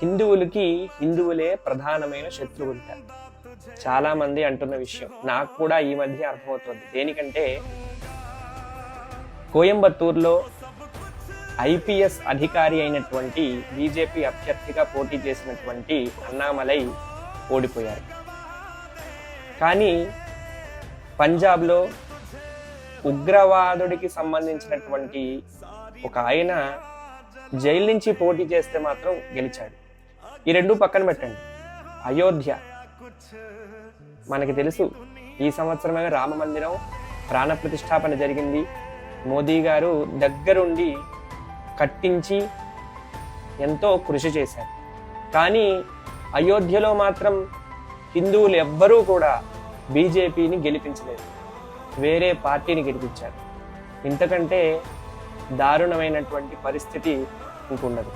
హిందువులకి హిందువులే ప్రధానమైన శత్రువులుట. చాలా మంది అంటున్న విషయం, నాకు కూడా ఈ మధ్య అర్థమవుతుంది. దేనికంటే కోయంబత్తూరులో ఐపీఎస్ అధికారి అయినటువంటి బీజేపీ అభ్యర్థిగా పోటీ చేసినటువంటి అన్నామలై ఓడిపోయారు. కానీ పంజాబ్లో ఉగ్రవాదుడికి సంబంధించినటువంటి ఒక ఆయన జైలు నుంచి పోటీ చేస్తే మాత్రం గెలిచాడు. ఈ రెండు పక్కన పెట్టండి. అయోధ్య మనకి తెలుసు, ఈ సంవత్సరమే రామ మందిరం ప్రాణ ప్రతిష్టాపన జరిగింది. మోదీ గారు దగ్గరుండి కట్టించి ఎంతో కృషి చేశారు. కానీ అయోధ్యలో మాత్రం హిందువులు ఎవ్వరూ కూడా బీజేపీని గెలిపించలేదు, వేరే పార్టీని గెలిపించారు. ఇంతకంటే దారుణమైనటువంటి పరిస్థితి ఇంకుండదు.